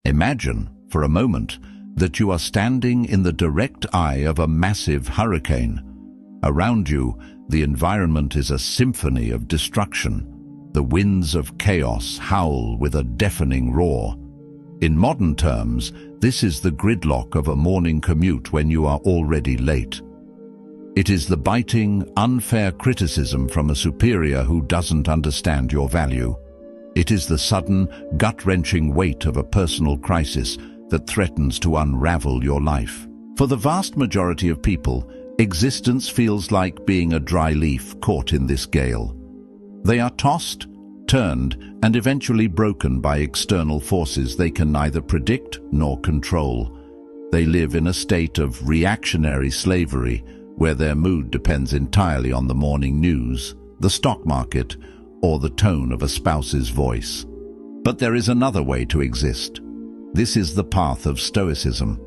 Imagine, for a moment, that you are standing in the direct eye of a massive hurricane. Around you, the environment is a symphony of destruction. The winds of chaos howl with a deafening roar. In modern terms, this is the gridlock of a morning commute when you are already late. It is the biting, unfair criticism from a superior who doesn't understand your value. It is the sudden, gut-wrenching weight of a personal crisis that threatens to unravel your life. For the vast majority of people, existence feels like being a dry leaf caught in this gale. They are tossed, turned, and eventually broken by external forces they can neither predict nor control. They live in a state of reactionary slavery, where their mood depends entirely on the morning news, the stock market, or the tone of a spouse's voice. But there is another way to exist. This is the path of Stoicism.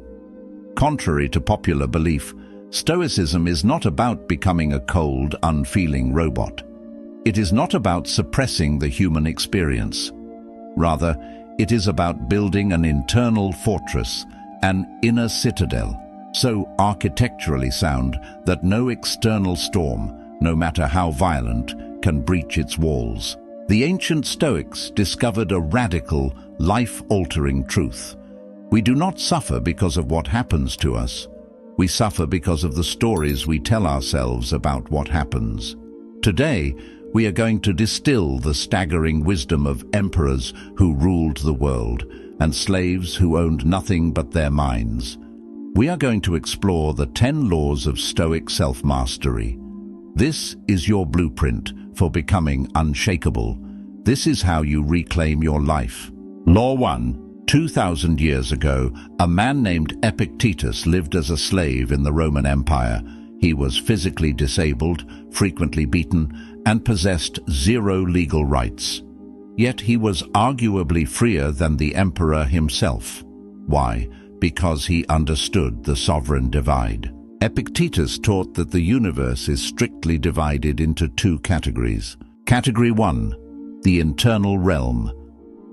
Contrary to popular belief, Stoicism is not about becoming a cold, unfeeling robot. It is not about suppressing the human experience. Rather, it is about building an internal fortress, an inner citadel, so architecturally sound that no external storm, no matter how violent, can breach its walls. The ancient Stoics discovered a radical, life-altering truth. We do not suffer because of what happens to us. We suffer because of the stories we tell ourselves about what happens. Today, we are going to distill the staggering wisdom of emperors who ruled the world and slaves who owned nothing but their minds. We are going to explore the 10 laws of Stoic self-mastery. This is your blueprint for becoming unshakable. This is how you reclaim your life. Law 1. 2,000 years ago, a man named Epictetus lived as a slave in the Roman Empire. He was physically disabled, frequently beaten, and possessed zero legal rights. Yet he was arguably freer than the emperor himself. Why? Because he understood the sovereign divide. Epictetus taught that the universe is strictly divided into 2 categories. Category 1, the internal realm.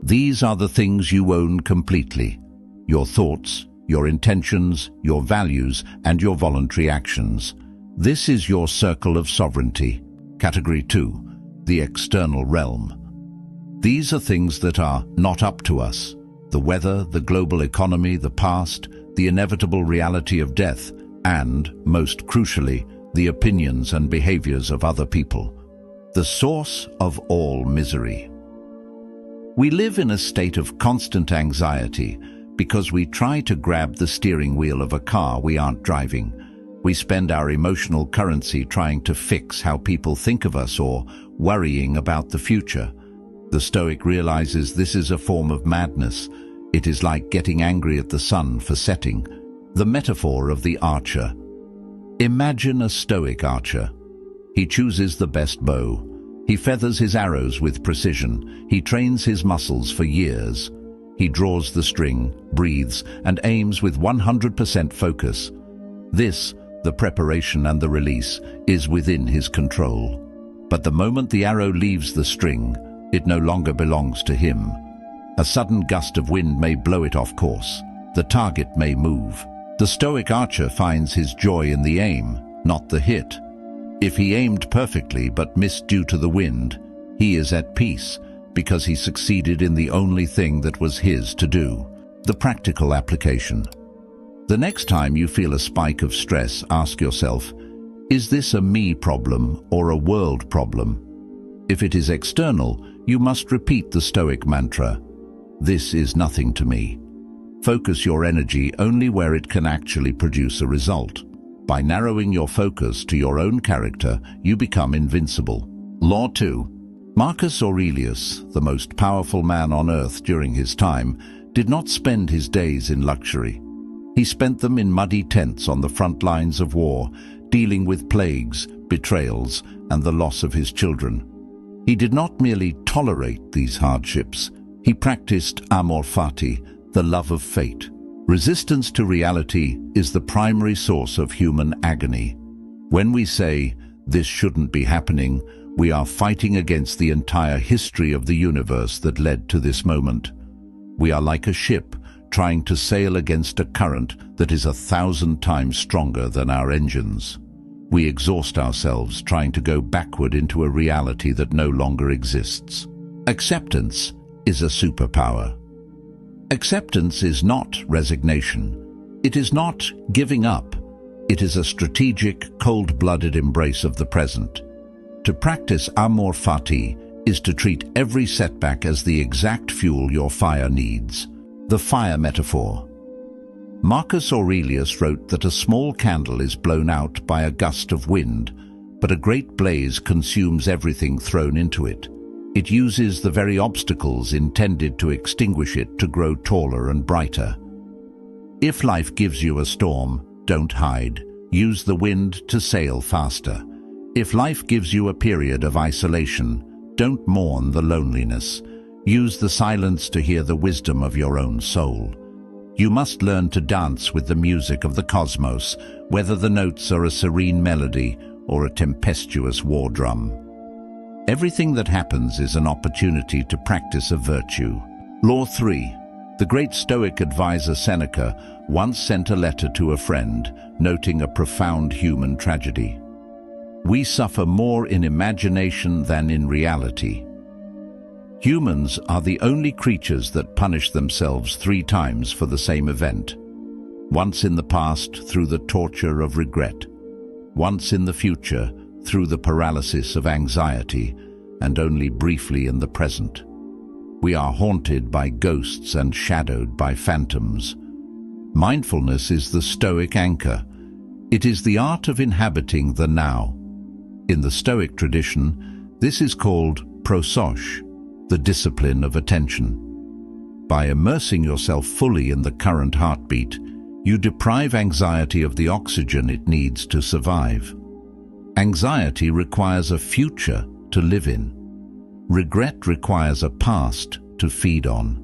These are the things you own completely: your thoughts, your intentions, your values, and your voluntary actions. This is your circle of sovereignty. Category 2, the external realm. These are things that are not up to us: the weather, the global economy, the past, the inevitable reality of death, and, most crucially, the opinions and behaviors of other people. The source of all misery. We live in a state of constant anxiety because we try to grab the steering wheel of a car we aren't driving. We spend our emotional currency trying to fix how people think of us or worrying about the future. The Stoic realizes this is a form of madness. It is like getting angry at the sun for setting. The metaphor of the archer. Imagine a Stoic archer. He chooses the best bow. He feathers his arrows with precision. He trains his muscles for years. He draws the string, breathes, and aims with 100% focus. This, the preparation and the release, is within his control. But the moment the arrow leaves the string, it no longer belongs to him. A sudden gust of wind may blow it off course. The target may move. The Stoic archer finds his joy in the aim, not the hit. If he aimed perfectly but missed due to the wind, he is at peace because he succeeded in the only thing that was his to do. The practical application. The next time you feel a spike of stress, ask yourself, is this a me problem or a world problem? If it is external, you must repeat the Stoic mantra, "This is nothing to me." Focus your energy only where it can actually produce a result. By narrowing your focus to your own character, you become invincible. Law 2. Marcus Aurelius, the most powerful man on earth during his time, did not spend his days in luxury. He spent them in muddy tents on the front lines of war, dealing with plagues, betrayals, and the loss of his children. He did not merely tolerate these hardships. He practiced amor fati, the love of fate. Resistance to reality is the primary source of human agony. When we say, "This shouldn't be happening," we are fighting against the entire history of the universe that led to this moment. We are like a ship trying to sail against a current that is 1,000 times stronger than our engines. We exhaust ourselves trying to go backward into a reality that no longer exists. Acceptance is a superpower. Acceptance is not resignation. It is not giving up. It is a strategic, cold-blooded embrace of the present. To practice amor fati is to treat every setback as the exact fuel your fire needs. The fire metaphor. Marcus Aurelius wrote that a small candle is blown out by a gust of wind, but a great blaze consumes everything thrown into it. It uses the very obstacles intended to extinguish it to grow taller and brighter. If life gives you a storm, don't hide. Use the wind to sail faster. If life gives you a period of isolation, don't mourn the loneliness. Use the silence to hear the wisdom of your own soul. You must learn to dance with the music of the cosmos, whether the notes are a serene melody or a tempestuous war drum. Everything that happens is an opportunity to practice a virtue. Law 3. The great Stoic advisor Seneca once sent a letter to a friend, noting a profound human tragedy. We suffer more in imagination than in reality. Humans are the only creatures that punish themselves 3 times for the same event. Once in the past through the torture of regret, once in the future through the paralysis of anxiety, and only briefly in the present. We are haunted by ghosts and shadowed by phantoms. Mindfulness is the Stoic anchor. It is the art of inhabiting the now. In the Stoic tradition, this is called prosos, the discipline of attention. By immersing yourself fully in the current heartbeat, you deprive anxiety of the oxygen it needs to survive. Anxiety requires a future to live in. Regret requires a past to feed on.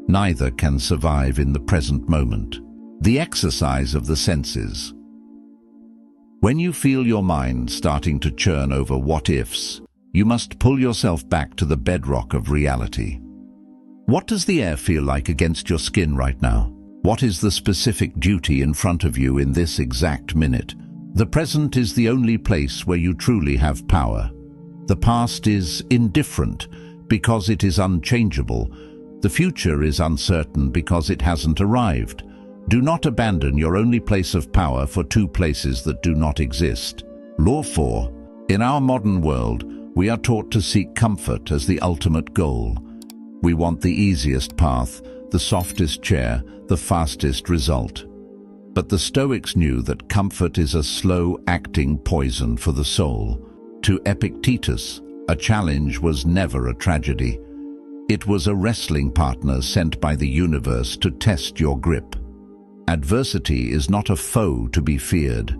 Neither can survive in the present moment. The exercise of the senses. When you feel your mind starting to churn over what-ifs, you must pull yourself back to the bedrock of reality. What does the air feel like against your skin right now? What is the specific duty in front of you in this exact minute? The present is the only place where you truly have power. The past is indifferent because it is unchangeable. The future is uncertain because it hasn't arrived. Do not abandon your only place of power for 2 places that do not exist. Law 4. In our modern world, we are taught to seek comfort as the ultimate goal. We want the easiest path, the softest chair, the fastest result. But the Stoics knew that comfort is a slow-acting poison for the soul. To Epictetus, a challenge was never a tragedy. It was a wrestling partner sent by the universe to test your grip. Adversity is not a foe to be feared.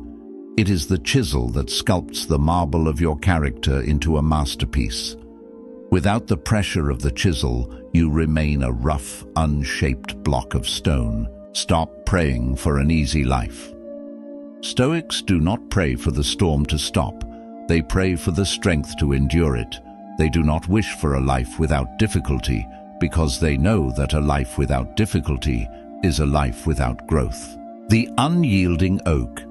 It is the chisel that sculpts the marble of your character into a masterpiece. Without the pressure of the chisel, you remain a rough, unshaped block of stone. Stop praying for an easy life. Stoics do not pray for the storm to stop. They pray for the strength to endure it. They do not wish for a life without difficulty, because they know that a life without difficulty is a life without growth. The unyielding oak.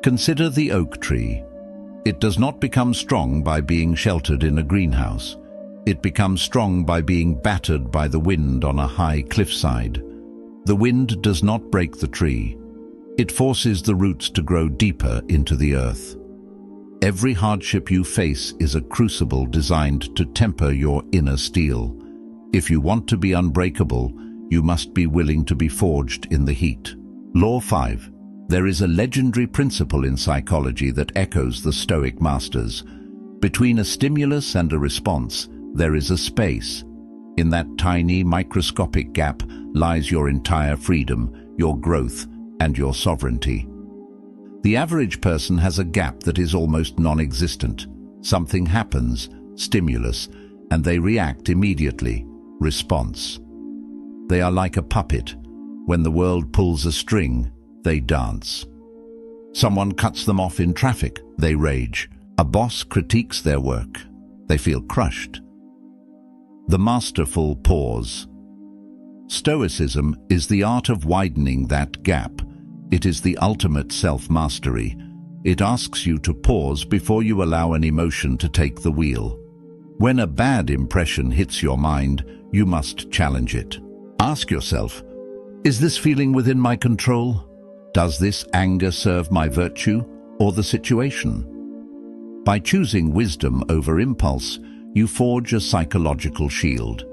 Consider the oak tree. It does not become strong by being sheltered in a greenhouse. It becomes strong by being battered by the wind on a high cliffside. The wind does not break the tree. It forces the roots to grow deeper into the earth. Every hardship you face is a crucible designed to temper your inner steel. If you want to be unbreakable, you must be willing to be forged in the heat. Law 5. There is a legendary principle in psychology that echoes the Stoic masters. Between a stimulus and a response, there is a space. In that tiny, microscopic gap lies your entire freedom, your growth, and your sovereignty. The average person has a gap that is almost non-existent. Something happens, stimulus, and they react immediately, response. They are like a puppet. When the world pulls a string, they dance. Someone cuts them off in traffic, they rage. A boss critiques their work, they feel crushed. The masterful pause. Stoicism is the art of widening that gap. It is the ultimate self-mastery. It asks you to pause before you allow an emotion to take the wheel. When a bad impression hits your mind, you must challenge it. Ask yourself, is this feeling within my control? Does this anger serve my virtue or the situation? By choosing wisdom over impulse, you forge a psychological shield.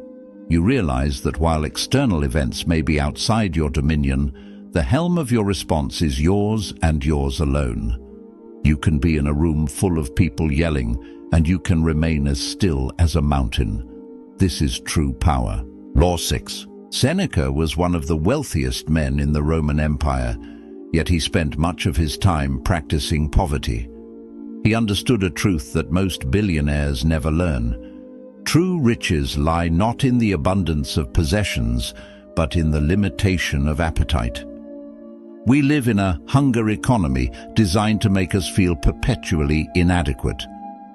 You realize that while external events may be outside your dominion, the helm of your response is yours and yours alone. You can be in a room full of people yelling, and you can remain as still as a mountain. This is true power. Law 6. Seneca was one of the wealthiest men in the Roman Empire, yet he spent much of his time practicing poverty. He understood a truth that most billionaires never learn. True riches lie not in the abundance of possessions, but in the limitation of appetite. We live in a hunger economy designed to make us feel perpetually inadequate.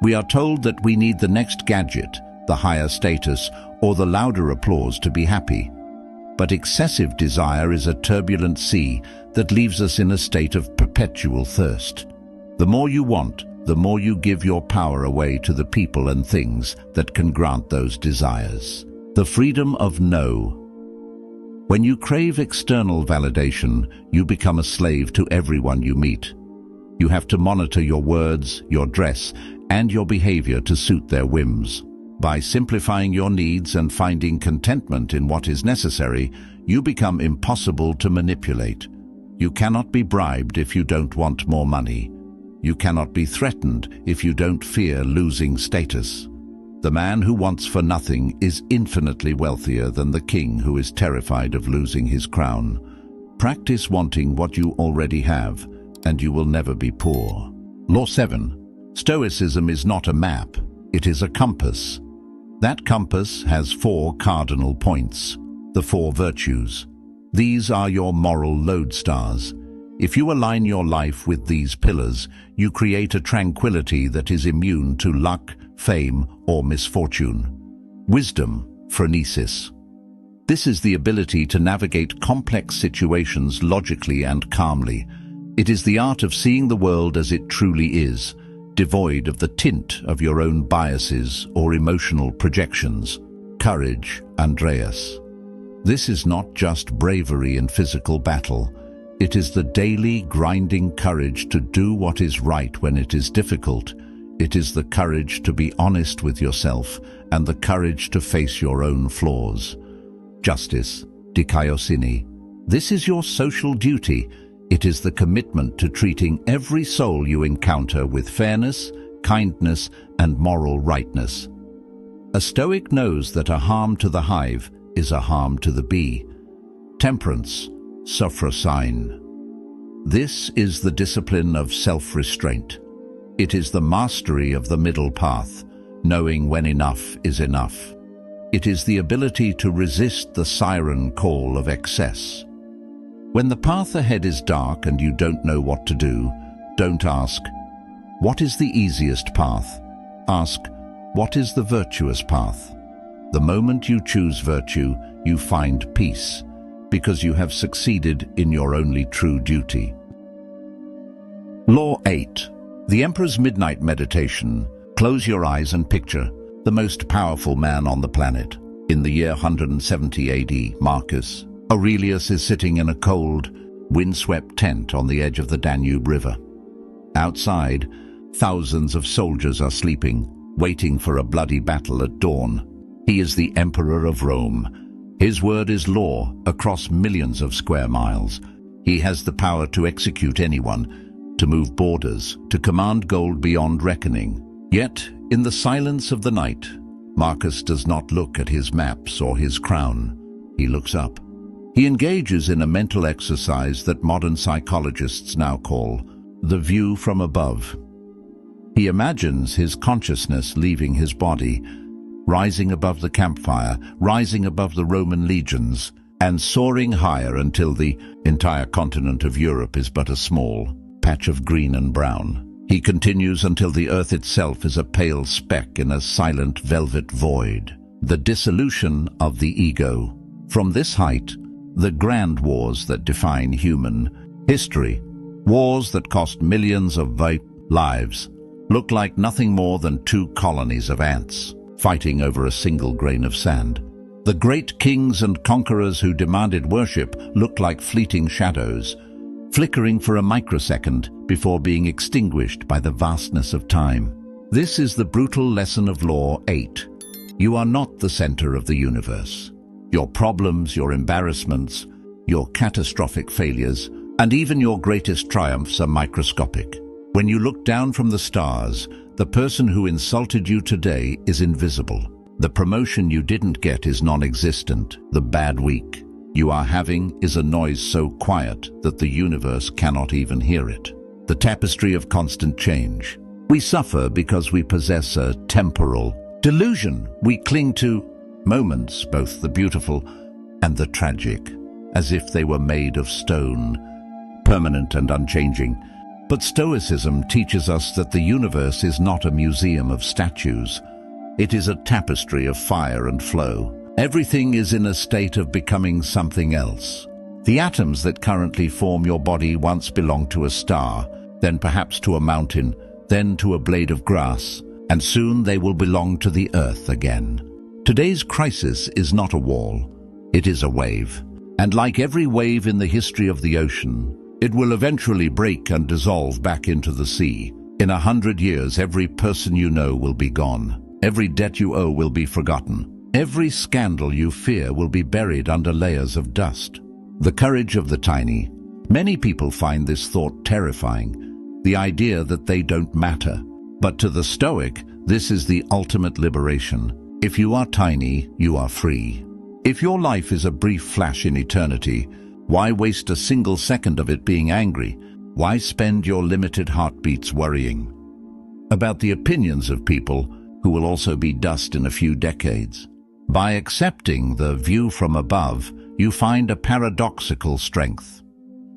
We are told that we need the next gadget, the higher status, or the louder applause to be happy. But excessive desire is a turbulent sea that leaves us in a state of perpetual thirst. The more you want, the more you give your power away to the people and things that can grant those desires. The freedom of no. When you crave external validation, you become a slave to everyone you meet. You have to monitor your words, your dress, and your behavior to suit their whims. By simplifying your needs and finding contentment in what is necessary, you become impossible to manipulate. You cannot be bribed if you don't want more money. You cannot be threatened if you don't fear losing status. The man who wants for nothing is infinitely wealthier than the king who is terrified of losing his crown. Practice wanting what you already have, and you will never be poor. Law 7. Stoicism is not a map, it is a compass. That compass has 4 cardinal points, the 4 virtues. These are your moral lodestars. If you align your life with these pillars, you create a tranquility that is immune to luck, fame, or misfortune. Wisdom, phronesis. This is the ability to navigate complex situations logically and calmly. It is the art of seeing the world as it truly is, devoid of the tint of your own biases or emotional projections. Courage, Andreas. This is not just bravery in physical battle. It is the daily, grinding courage to do what is right when it is difficult. It is the courage to be honest with yourself and the courage to face your own flaws. Justice, dikaiosine. This is your social duty. It is the commitment to treating every soul you encounter with fairness, kindness, and moral rightness. A Stoic knows that a harm to the hive is a harm to the bee. Temperance, sophrosyne. This is the discipline of self-restraint. It is the mastery of the middle path, knowing when enough is enough. It is the ability to resist the siren call of excess. When the path ahead is dark and you don't know what to do, don't ask, "What is the easiest path?" Ask, "What is the virtuous path?" The moment you choose virtue, you find peace, because you have succeeded in your only true duty. Law 8. The Emperor's Midnight Meditation. Close your eyes and picture the most powerful man on the planet. In the year 170 AD, Marcus Aurelius is sitting in a cold, windswept tent on the edge of the Danube River. Outside, thousands of soldiers are sleeping, waiting for a bloody battle at dawn. He is the Emperor of Rome. His word is law across millions of square miles. He has the power to execute anyone, to move borders, to command gold beyond reckoning. Yet, in the silence of the night, Marcus does not look at his maps or his crown. He looks up. He engages in a mental exercise that modern psychologists now call the view from above. He imagines his consciousness leaving his body, rising above the campfire, rising above the Roman legions, and soaring higher until the entire continent of Europe is but a small patch of green and brown. He continues until the earth itself is a pale speck in a silent velvet void. The dissolution of the ego. From this height, the grand wars that define human history, wars that cost millions of lives, look like nothing more than two colonies of ants fighting over a single grain of sand. The great kings and conquerors who demanded worship looked like fleeting shadows, flickering for a microsecond before being extinguished by the vastness of time. This is the brutal lesson of Law 8. You are not the center of the universe. Your problems, your embarrassments, your catastrophic failures, and even your greatest triumphs are microscopic. When you look down from the stars, the person who insulted you today is invisible. The promotion you didn't get is non-existent. The bad week you are having is a noise so quiet that the universe cannot even hear it. The tapestry of constant change. We suffer because we possess a temporal delusion. We cling to moments, both the beautiful and the tragic, as if they were made of stone, permanent and unchanging. But Stoicism teaches us that the universe is not a museum of statues. It is a tapestry of fire and flow. Everything is in a state of becoming something else. The atoms that currently form your body once belonged to a star, then perhaps to a mountain, then to a blade of grass, and soon they will belong to the earth again. Today's crisis is not a wall, it is a wave. And like every wave in the history of the ocean, it will eventually break and dissolve back into the sea. In 100 years, every person you know will be gone. Every debt you owe will be forgotten. Every scandal you fear will be buried under layers of dust. The courage of the tiny. Many people find this thought terrifying, the idea that they don't matter. But to the Stoic, this is the ultimate liberation. If you are tiny, you are free. If your life is a brief flash in eternity, why waste a single second of it being angry? Why spend your limited heartbeats worrying about the opinions of people who will also be dust in a few decades? By accepting the view from above, you find a paradoxical strength.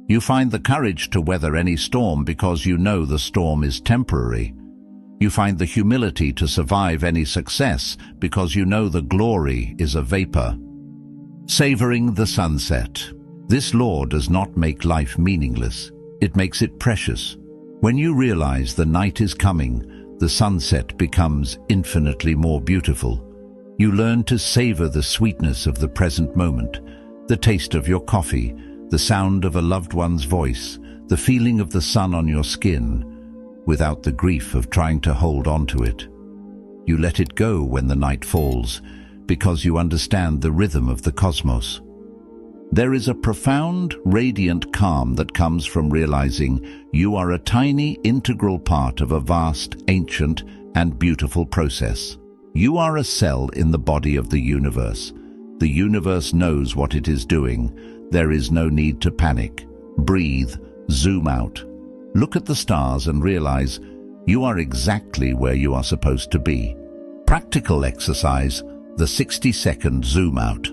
You find the courage to weather any storm because you know the storm is temporary. You find the humility to survive any success because you know the glory is a vapor. Savoring the sunset. This law does not make life meaningless, it makes it precious. When you realize the night is coming, the sunset becomes infinitely more beautiful. You learn to savor the sweetness of the present moment, the taste of your coffee, the sound of a loved one's voice, the feeling of the sun on your skin, without the grief of trying to hold on to it. You let it go when the night falls, because you understand the rhythm of the cosmos. There is a profound, radiant calm that comes from realizing you are a tiny, integral part of a vast, ancient, and beautiful process. You are a cell in the body of the universe. The universe knows what it is doing. There is no need to panic. Breathe, zoom out. Look at the stars and realize you are exactly where you are supposed to be. Practical exercise, the 60-second zoom out.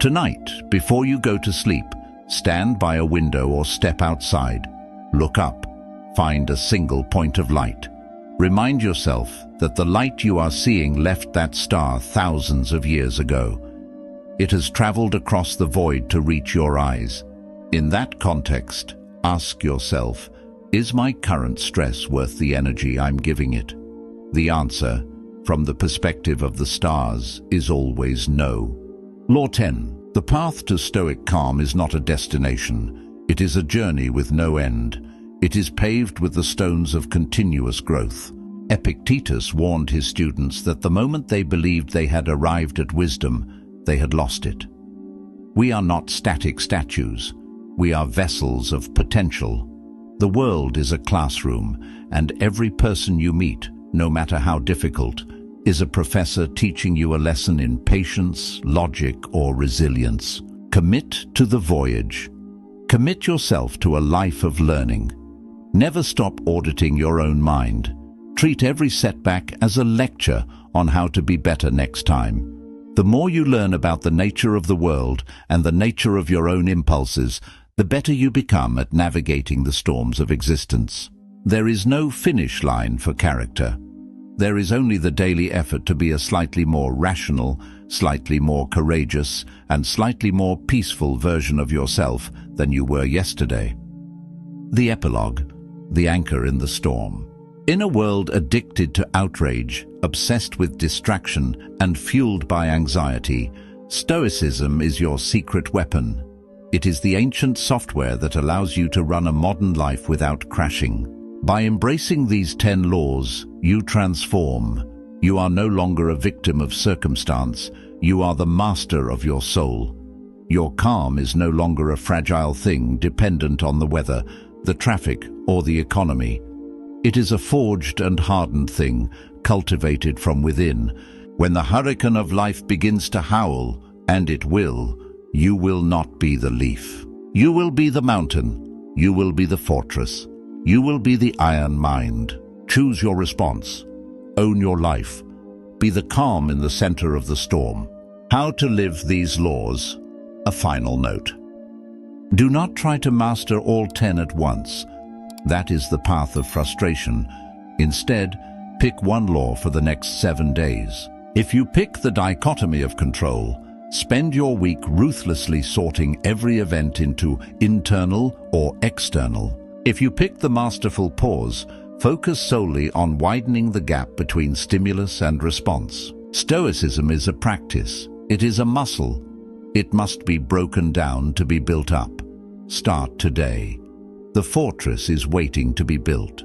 Tonight, before you go to sleep, stand by a window or step outside. Look up. Find a single point of light. Remind yourself that the light you are seeing left that star thousands of years ago. It has traveled across the void to reach your eyes. In that context, ask yourself, is my current stress worth the energy I'm giving it? The answer, from the perspective of the stars, is always no. Law 10. The path to Stoic calm is not a destination. It is a journey with no end. It is paved with the stones of continuous growth. Epictetus warned his students that the moment they believed they had arrived at wisdom, they had lost it. We are not static statues. We are vessels of potential. The world is a classroom, and every person you meet, no matter how difficult, is a professor teaching you a lesson in patience, logic, or resilience. Commit to the voyage. Commit yourself to a life of learning. Never stop auditing your own mind. Treat every setback as a lecture on how to be better next time. The more you learn about the nature of the world and the nature of your own impulses, the better you become at navigating the storms of existence. There is no finish line for character. There is only the daily effort to be a slightly more rational, slightly more courageous, and slightly more peaceful version of yourself than you were yesterday. The epilogue, the anchor in the storm. In a world addicted to outrage, obsessed with distraction, and fueled by anxiety, Stoicism is your secret weapon. It is the ancient software that allows you to run a modern life without crashing. By embracing these 10 laws, you transform. You are no longer a victim of circumstance. You are the master of your soul. Your calm is no longer a fragile thing dependent on the weather, the traffic, or the economy. It is a forged and hardened thing, cultivated from within. When the hurricane of life begins to howl, and it will, you will not be the leaf. You will be the mountain. You will be the fortress. You will be the iron mind. Choose your response. Own your life. Be the calm in the center of the storm. How to live these laws? A final note. Do not try to master all 10 at once. That is the path of frustration. Instead, pick one law for the next 7 days. If you pick the dichotomy of control, spend your week ruthlessly sorting every event into internal or external. If you pick the masterful pause, focus solely on widening the gap between stimulus and response. Stoicism is a practice. It is a muscle. It must be broken down to be built up. Start today. The fortress is waiting to be built.